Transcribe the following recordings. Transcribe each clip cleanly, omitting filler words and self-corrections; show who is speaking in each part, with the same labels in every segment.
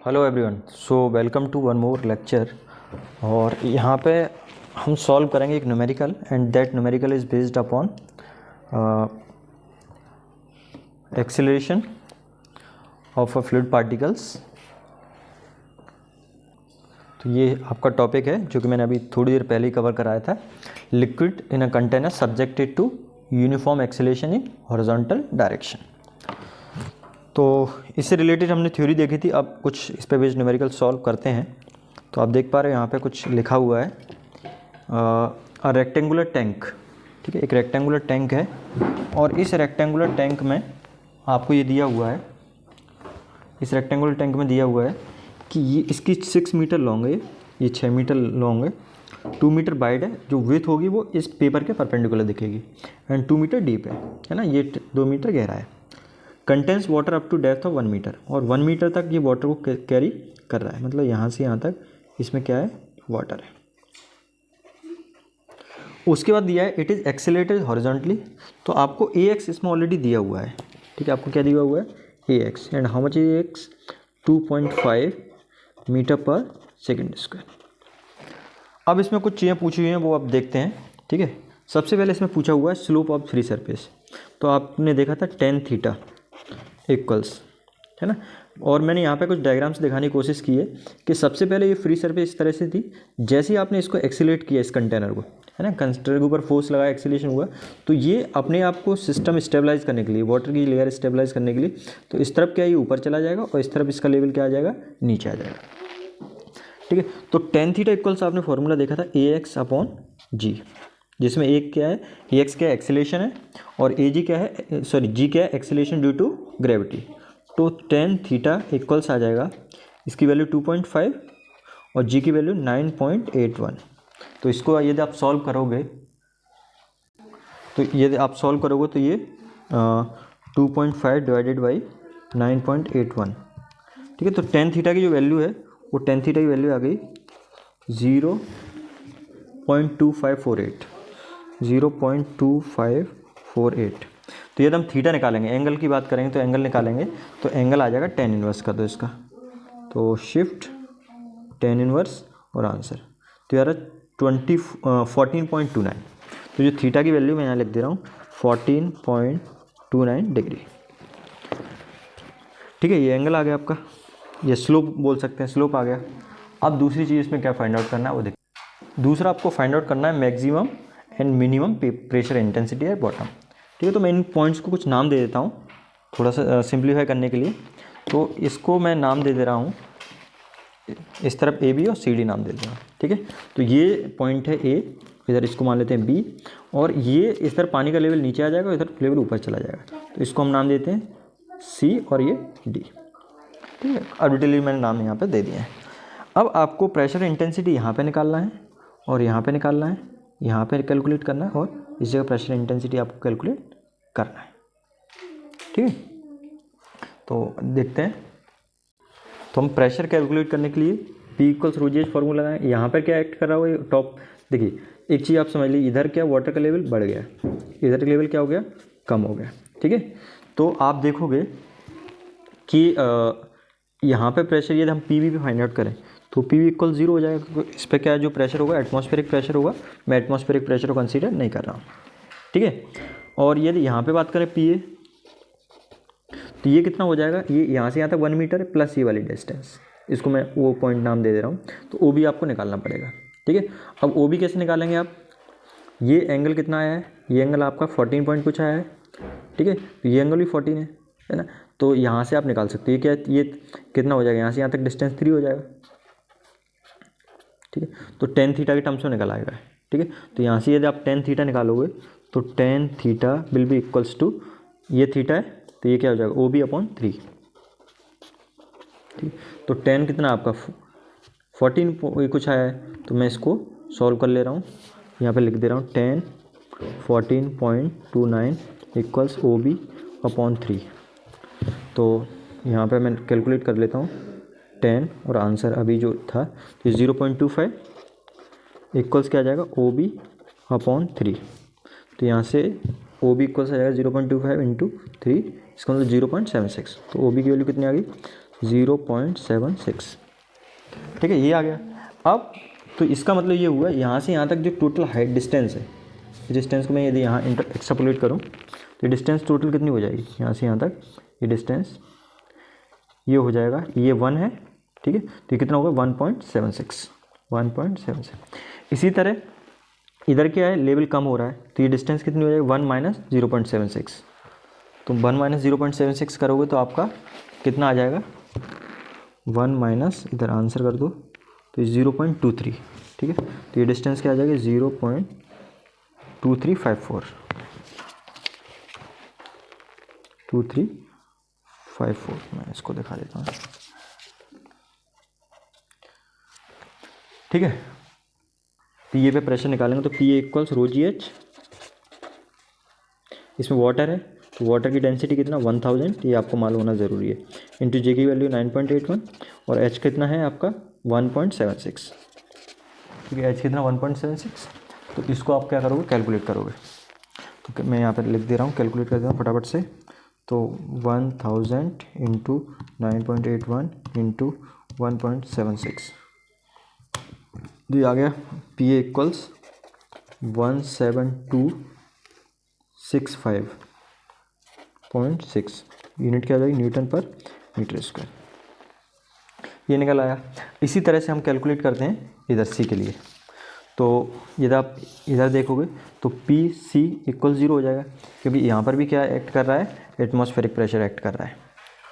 Speaker 1: Hello everyone, so welcome to one more lecture. और यहाँ पे हम सॉल्व करेंगे एक numerical and that numerical is based upon acceleration of a fluid particles. तो ये आपका टॉपिक है जो कि मैंने अभी थोड़ी देर पहले ही कवर कराया था। Liquid in a container subjected to uniform acceleration in horizontal direction. तो इससे रिलेटेड हमने थ्योरी देखी थी। अब कुछ इस पे बेस्ड न्यूमेरिकल सॉल्व करते हैं। तो आप देख पा रहे हो यहाँ पे कुछ लिखा हुआ है, अ रेक्टेंगुलर टैंक। ठीक है, एक रेक्टेंगुलर टैंक है और इस रेक्टेंगुलर टैंक में आपको ये दिया हुआ है, इस रेक्टेंगुलर टैंक में दिया हुआ है कि ये इसकी 6 मीटर लॉन्ग है, ये 6 मीटर लॉन्ग है, 2 मीटर वाइड है। जो विथ होगी वो इस पेपर के परपेंडिकुलर दिखेगी एंड 2 मीटर डीप है ना, ये 2 मीटर गहरा है। Contains water up to depth of 1 metre, और 1 मीटर तक ये वाटर को कैरी कर रहा है, मतलब यहाँ से यहाँ तक इसमें क्या है, वाटर है। उसके बाद दिया है इट इज़ एक्सेलरेटेड हॉरिजॉन्टली। तो आपको ए एक्स इसमें ऑलरेडी दिया हुआ है। ठीक है, आपको क्या दिया हुआ है, a x, and how much is a x, 2.5 metre पर सेकेंड स्क्वायर। अब इसमें कुछ चीज़ें पूछी हुई हैं, वो आप देखते हैं। ठीक है, सबसे पहले इसमें पूछा हुआ है स्लोप ऑफ फ्री सरफेस। तो आपने देखा था टेन थीटा इक्वल्स, है ना। और मैंने यहाँ पे कुछ डायग्राम्स दिखाने की कोशिश की है कि सबसे पहले ये फ्री सरफेस इस तरह से थी। जैसे ही आपने इसको एक्सीलेट किया, इस कंटेनर को, है ना, कंटेनर के ऊपर फोर्स लगाया, एक्सीलेशन हुआ, तो ये अपने आप को सिस्टम स्टेबलाइज करने के लिए, वाटर की लेयर स्टेबलाइज करने के लिए, तो इस तरफ क्या, ये ऊपर चला जाएगा और इस तरफ इसका लेवल क्या आ जाएगा, नीचे आ जाएगा। ठीक है, तो टेन थीटा इक्वल्स आपने फॉर्मूला देखा था ए एक्स अपॉन जी, जिसमें एक क्या है, ए एक्स क्या है, एक्सेलेरेशन है, और ए जी क्या है, सॉरी जी क्या है, एक्सेलेरेशन ड्यू टू ग्रेविटी। तो टेन थीटा इक्वल्स आ जाएगा, इसकी वैल्यू 2.5 और जी की वैल्यू 9.81। तो इसको यदि आप सॉल्व करोगे, तो ये 2.5 डिवाइडेड बाई 9.81। ठीक है, तो टेन थीटा की जो वैल्यू है, वो टेन थीटा की वैल्यू आ गई 0.2548। 0.2548। तो यदि हम थीटा निकालेंगे, एंगल की बात करेंगे तो एंगल निकालेंगे, तो एंगल आ जाएगा टेन इनवर्स का। तो इसका तो शिफ्ट टेन इनवर्स और आंसर तो यार 14.29। तो जो थीटा की वैल्यू मैं यहाँ लिख दे रहा हूँ 14.29 डिग्री। ठीक है, ये एंगल आ गया आपका, ये स्लोप बोल सकते हैं, स्लोप आ गया। अब दूसरी चीज़ इसमें क्या फाइंड आउट करना है वो देखिए। दूसरा आपको फाइंड आउट करना है maximum and minimum pressure intensity at bottom. ठीक है, तो मैं इन पॉइंट्स को कुछ नाम दे देता हूँ थोड़ा सा सिंप्लीफाई करने के लिए। तो इसको मैं नाम दे दे रहा हूँ, इस तरफ ए बी और सी डी नाम दे दूँगा। ठीक है, तो ये पॉइंट है ए, इधर इसको मान लेते हैं बी, और ये इस तरफ पानी का लेवल नीचे आ जाएगा, इधर लेवल ऊपर चला जाएगा, तो इसको हम नाम देते हैं सी और ये डी। ठीक है, आर्बिट्रली मैंने नाम यहाँ पे दे दिए हैं। अब आपको प्रेशर इंटेंसिटी यहाँ पे निकालना है और यहाँ पे निकालना है, यहाँ पे कैलकुलेट करना है, और इस जगह प्रेशर इंटेंसिटी आपको कैलकुलेट करना है। ठीक है, तो देखते हैं। तो हम प्रेशर कैलकुलेट करने के लिए P इक्वल्स रोजेज फॉर्मूला लगाएं। यहाँ पर क्या एक्ट कर रहा हो, ये टॉप, देखिए एक चीज़ आप समझ लीजिए, इधर क्या वाटर का लेवल बढ़ गया, इधर का लेवल क्या हो गया, कम हो गया। ठीक है, तो आप देखोगे कि यहाँ पे प्रेशर यदि हम पी वी फाइंड आउट करें तो पी वी इक्वल 0 हो जाएगा, क्योंकि इस पर क्या है, जो प्रेशर होगा एटमॉस्फेरिक प्रेशर होगा। मैं एटमॉस्फेरिक प्रेशर को कंसीडर नहीं कर रहा हूँ। ठीक है, और यदि यहाँ पे बात करें पी ए, तो ये कितना हो जाएगा, ये यहाँ से यहाँ तक 1 मीटर है प्लस ये वाली डिस्टेंस, इसको मैं वो पॉइंट नाम दे दे रहा हूँ। तो ओ बी आपको निकालना पड़ेगा। ठीक है, अब ओ बी कैसे निकालेंगे आप, ये एंगल कितना आया है, ये एंगल आपका 14 पॉइंट कुछ आया है। ठीक है, तो ये एंगल भी 14 है ना, तो यहाँ से आप निकाल सकते हो ये क्या है, ये कितना हो जाएगा, यहाँ से यहाँ तक डिस्टेंस 3 हो जाएगा। ठीक है, तो टेन थीटा के टर्म्स में निकल आएगा। ठीक है, तो यहाँ से यदि आप टेन थीटा निकालोगे तो tan theta will be equals to, ये थीटा है तो ये क्या हो जाएगा, ओ बी अपॉन 3। ठीक, तो टेन कितना आपका 14 कुछ आया है, तो मैं इसको सॉल्व कर ले रहा हूँ, यहाँ पे लिख दे रहा हूँ 10 14.29 इक्वल्स ओ बी अपॉन 3। तो यहाँ पे मैं कैलकुलेट कर लेता हूँ 10 और आंसर अभी जो था तो 0.25 इक्वल्स क्या आ जाएगा, ओ बी अपॉन 3। तो यहाँ से ओ बी इक्वल्स आ जाएगा 0.25 इंटू 3, इसका मतलब 0.76। तो ओ बी की वैल्यू कितनी आ गई, 0.76। ठीक है, ये आ गया। अब तो इसका मतलब ये हुआ यहाँ से यहाँ तक जो टोटल हाइट डिस्टेंस है, डिस्टेंस को मैं यदि यहाँ एक्सट्रापोलेट करूँ तो डिस्टेंस टोटल कितनी हो जाएगी, यहाँ से यहाँ तक ये डिस्टेंस ये हो जाएगा, ये 1 है। ठीक है, तो ये कितना होगा 1.76। इसी तरह इधर क्या है, लेवल कम हो रहा है, तो ये डिस्टेंस कितनी हो जाएगी 1 माइनस 0.76। तो 1 माइनस 0.76 करोगे तो आपका कितना आ जाएगा, 1 माइनस इधर आंसर कर दो तो 0.23। ठीक है, तो ये डिस्टेंस क्या आ जाएगा 0.2354। 2354 मैं इसको दिखा देता हूँ। ठीक है, पी ए पे प्रेशर निकालेंगे तो P A equals rho G H, इसमें वाटर है तो वाटर की डेंसिटी कितना 1000, ये आपको मालूम होना ज़रूरी है, इंटू जे की वैल्यू 9.81 और एच कितना है आपका 1.76। ठीक है, एच कितना 1.76। तो इसको आप क्या करोगे, कैलकुलेट करोगे। तो मैं यहाँ पर लिख दे रहा हूँ, कैलकुलेट कर दे रहा हूँ फटाफट से। तो 1000 इंटू 9.81 इंटू 1.76, तो ये आ गया पी ए इक्वल्स 17265.6 यूनिट क्या आ जाएगी, न्यूटन पर मीटर स्क्वायर। ये निकल आया। इसी तरह से हम कैलकुलेट करते हैं इधर सी के लिए। तो यदि आप इधर देखोगे तो पी सी इक्वल 0 हो जाएगा, क्योंकि यहाँ पर भी क्या एक्ट कर रहा है, एटमॉस्फेरिक प्रेशर एक्ट कर रहा है।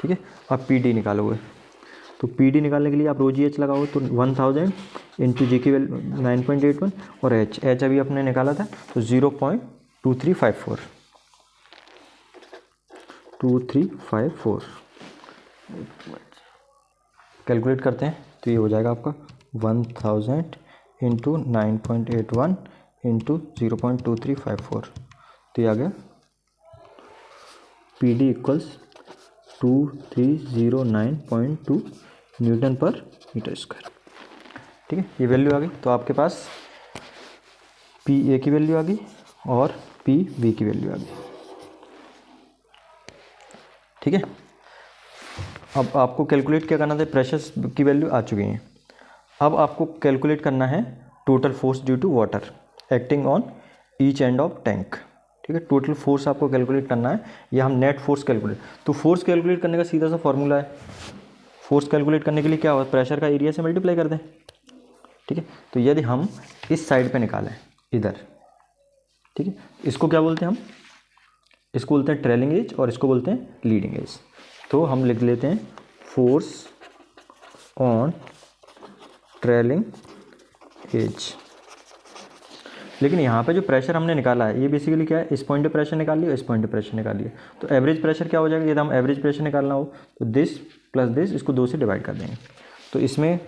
Speaker 1: ठीक है, अब पी डी निकालोगे तो पी डी निकालने के लिए आप रो जी एच लगाओगे तो 1000 इंटू जी की वैल्यू 9.81 और एच अभी अपने निकाला था तो 0.2354 कैलकुलेट करते हैं तो ये हो जाएगा आपका 1000 इंटू 9.81 इंटू 0.2354, तो ये आ गया पी डी इक्वल्स 2309.2 न्यूटन पर मीटर स्क्वायर। ठीक है, ये वैल्यू आ गई। तो आपके पास पी ए की वैल्यू आ गई और पी बी की वैल्यू आ गई। ठीक है, अब आपको कैलकुलेट क्या करना था, प्रेशर्स की वैल्यू आ चुकी हैं। अब आपको कैलकुलेट करना है total force due to water acting on each end of tank. ठीक है, टोटल फोर्स आपको कैलकुलेट करना है, या हम नेट फोर्स कैलकुलेट। तो फोर्स कैलकुलेट करने का सीधा सा फॉर्मूला है, फोर्स कैलकुलेट करने के लिए क्या होगा, प्रेशर का एरिया से मल्टीप्लाई कर दें। ठीक है, तो यदि हम इस साइड पे निकालें इधर, ठीक है, इसको क्या बोलते हैं हम, इसको बोलते हैं ट्रेलिंग एज और इसको बोलते हैं लीडिंग एज। तो हम लिख लेते हैं फोर्स ऑन ट्रेलिंग एज। लेकिन यहाँ पे जो प्रेशर हमने निकाला है ये बेसिकली क्या है, इस पॉइंट पे प्रेशर निकाल लिया, इस पॉइंट पे प्रेशर निकाल लिया। तो एवरेज प्रेशर क्या हो जाएगा, यदि हम एवरेज प्रेशर निकालना हो तो दिस प्लस दिस, इसको 2 से डिवाइड कर देंगे। तो इसमें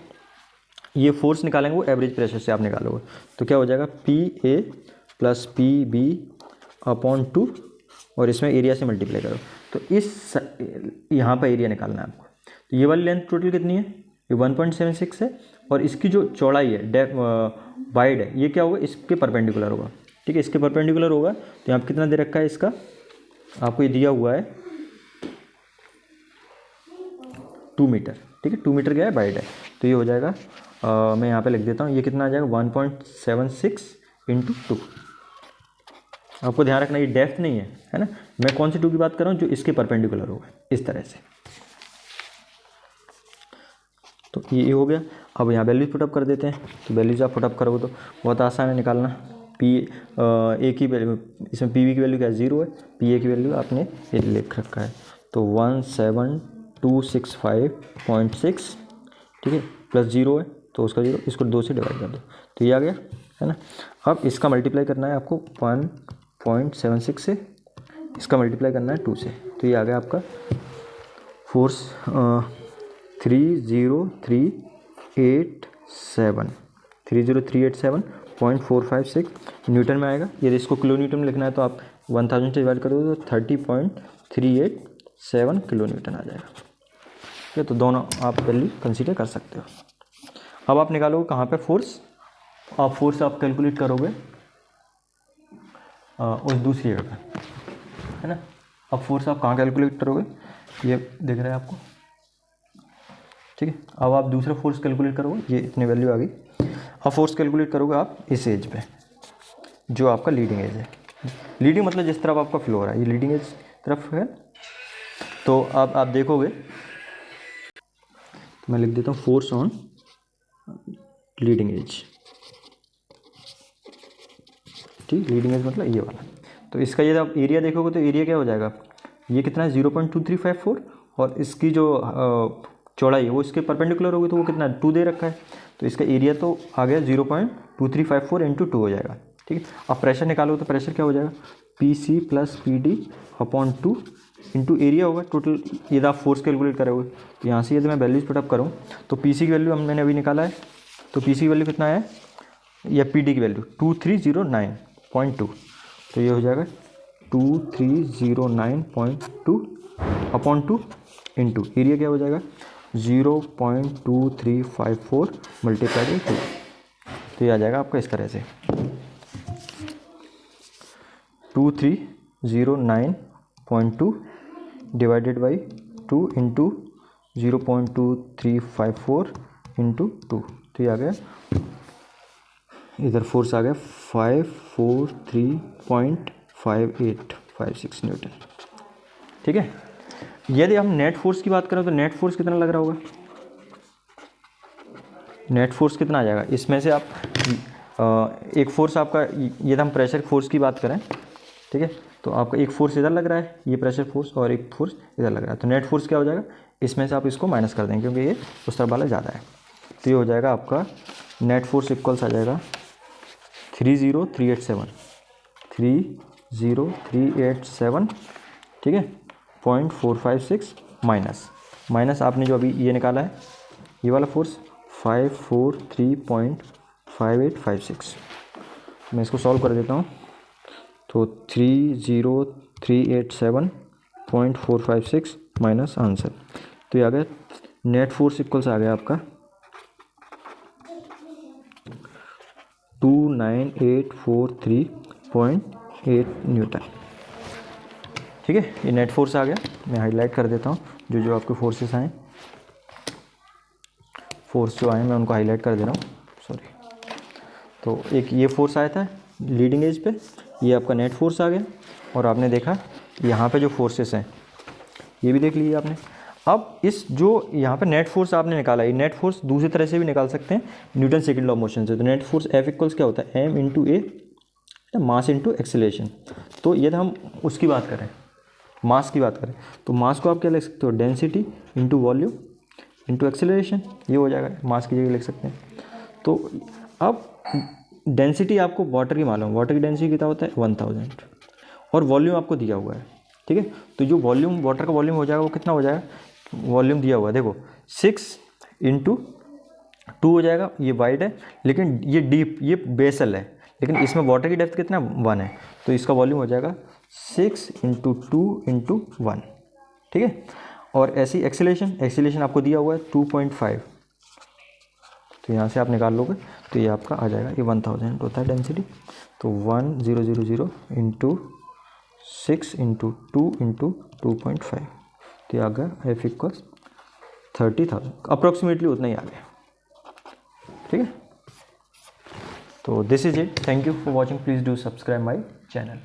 Speaker 1: ये फोर्स निकालेंगे वो एवरेज प्रेशर से आप निकालोगे, तो क्या हो जाएगा P A plus P B upon 2 और इसमें एरिया से मल्टीप्लाई करो। तो इस यहाँ पर एरिया निकालना है आपको। तो ये वाली लेंथ टोटल कितनी है, ये 1.76 है और इसकी जो चौड़ाई है वाइड है, ये क्या होगा, इसके परपेंडिकुलर होगा। ठीक है, इसके परपेंडिकुलर होगा। तो यहाँ पर कितना दे रखा है इसका, आपको ये दिया हुआ है 2 मीटर। ठीक है, 2 मीटर क्या है, वाइड है। तो ये हो जाएगा मैं यहाँ पे लिख देता हूँ, ये कितना आ जाएगा 1.76 इंटू 2। आपको ध्यान रखना ये डेप्थ नहीं है ना, मैं कौन सी 2 की बात कर रहा हूँ, जो इसके परपेंडिकुलर होगा इस तरह से। तो ये हो गया। अब यहाँ वैल्यूज पुटअप कर देते हैं। तो वैल्यूज आप पुटअप करोगे तो बहुत आसान है निकालना। पी ए की वैल्यू, इसमें पी बी की वैल्यू क्या है 0 है, पी ए की वैल्यू आपने ये लिख रखा है तो 17265.6। ठीक है, प्लस 0 है तो उसका 0, इसको 2 से डिवाइड कर दो तो ये आ गया, है ना। अब इसका मल्टीप्लाई करना है आपको 1.76 से, इसका मल्टीप्लाई करना है 2 से, तो ये आ गया आपका फोर्स 30387.456 न्यूटन में आएगा। यदि इसको किलो न्यूटन में लिखना है तो आप 1000 से डिवाइड कर दो तो 30.387 किलो न्यूटन आ जाएगा। ठीक है, तो दोनों आप वैल्यू कंसीडर कर सकते हो। अब आप निकालोगे कहाँ पे फोर्स, आप फोर्स आप कैलकुलेट करोगे उस दूसरी जगह पे, है ना। अब फोर्स आप कहाँ कैलकुलेट करोगे, ये दिख रहा है आपको, ठीक है। अब आप दूसरा फोर्स कैलकुलेट करोगे, ये इतनी वैल्यू आ गई। अब फोर्स कैलकुलेट करोगे आप इस एज पे, जो आपका लीडिंग एज है। लीडिंग मतलब जिस तरफ आपका फ्लो हो रहा है, ये लीडिंग एज तरफ है। तो अब आप देखोगे, तो मैं लिख देता हूँ फोर्स ऑन लीडिंग एज। ठीक, लीडिंग एज मतलब ये वाला। तो इसका ये आप एरिया देखोगे तो एरिया क्या हो जाएगा, ये कितना है 0.2354, और इसकी जो चौड़ाई है वो इसके परपेंडिकुलर होगी, तो वो कितना 2 दे रखा है। तो इसका एरिया तो आ गया 0.2354 इंटू 2 हो जाएगा। ठीक है। अब प्रेशर निकालो तो प्रेशर क्या हो जाएगा, PC plus PD upon 2 into area होगा टोटल। यदि आप फोर्स कैलकुलेट करोगे तो यहाँ से यदि मैं वैल्यूज पुटअप करूँ तो PC की वैल्यू मैंने अभी निकाला है, तो PC की वैल्यू कितना है, या PD की वैल्यू 2309.2, तो ये हो जाएगा 2309.2 अपॉन 2 इंटू एरिया क्या हो जाएगा 0.2354 मल्टीप्लाइड बाई 2। तो ये आ जाएगा आपका इस तरह से 2309.2 डिवाइडेड बाई 2 इंटू 0.2354 इंटू 2। तो ये आ गया, इधर फोर्स आ गया 543.5856 न्यूटन। ठीक है। यदि हम नेट फोर्स की बात करें तो नेट फोर्स कितना लग रहा होगा, नेट फोर्स कितना आ जाएगा इसमें से आप एक फोर्स आपका, यदि हम प्रेशर फोर्स की बात करें, ठीक है, तो आपका एक फोर्स इधर लग रहा है, ये प्रेशर फोर्स, और एक फोर्स इधर लग रहा है। तो नेट फोर्स क्या हो जाएगा, इसमें से आप इसको माइनस कर देंगे क्योंकि ये उस तरफ वाला ज़्यादा है। तो ये हो जाएगा आपका नेट फोर्स इक्वल्स आ जाएगा 30387, ठीक है, 0.456 माइनस आपने जो अभी ये निकाला है ये वाला फोर्स 543.5856। मैं इसको सॉल्व कर देता हूँ। तो 30387.456 माइनस आंसर, तो ये आ गया नेट फोर्स इक्वल्स आ गया आपका 29843.8 न्यूटन। ठीक है, ये नेट फोर्स आ गया। मैं हाईलाइट कर देता हूँ जो जो आपके फोर्सेस आए, फोर्स जो आए मैं उनको हाईलाइट कर दे रहा हूँ, सॉरी। तो एक ये फोर्स आया था लीडिंग एज पे, ये आपका नेट फोर्स आ गया। और आपने देखा यहाँ पे जो फोर्सेस हैं ये भी देख लीजिए आपने। अब इस जो यहाँ पे नेट फोर्स आपने निकाला, ये नेट फोर्स दूसरी तरह से भी निकाल सकते हैं Newton second law of motion से। तो नेट फोर्स F इक्वल्स क्या होता है, m इंटू ए मास इंटू एक्सेलरेशन। तो यदि हम उसकी बात करें, मास की बात करें, तो मास को आप क्या लिख सकते हो, density into volume into acceleration, ये हो जाएगा, मास की जगह लिख सकते हैं। तो अब डेंसिटी आपको वाटर की मालूम, वाटर की डेंसिटी कितना होता है 1000, और वॉल्यूम आपको दिया हुआ है। ठीक है, तो जो वॉल्यूम वाटर का वॉल्यूम हो जाएगा वो कितना हो जाएगा, वॉल्यूम दिया हुआ है देखो 6 इंटू 2 हो जाएगा। ये वाइड है लेकिन ये डीप, ये बेसल है, लेकिन इसमें वाटर की डेप्थ कितना 1 है, तो इसका वॉल्यूम हो जाएगा 6 इंटू 2 इंटू 1। ठीक है, और ऐसी एक्सेलरेशन आपको दिया हुआ है 2.5, तो यहाँ से आप निकाल लोगे तो ये आपका आ जाएगा, ये 1000 होता है डेंसिटी। तो 1000 इंटू 6 इंटू 2 इंटू 2.5, तो ये आ गया F इक्वल्स 30,000, अप्रोक्सीमेटली उतना ही आ गया। ठीक है, तो this is it, thank you for watching, please do subscribe my channel.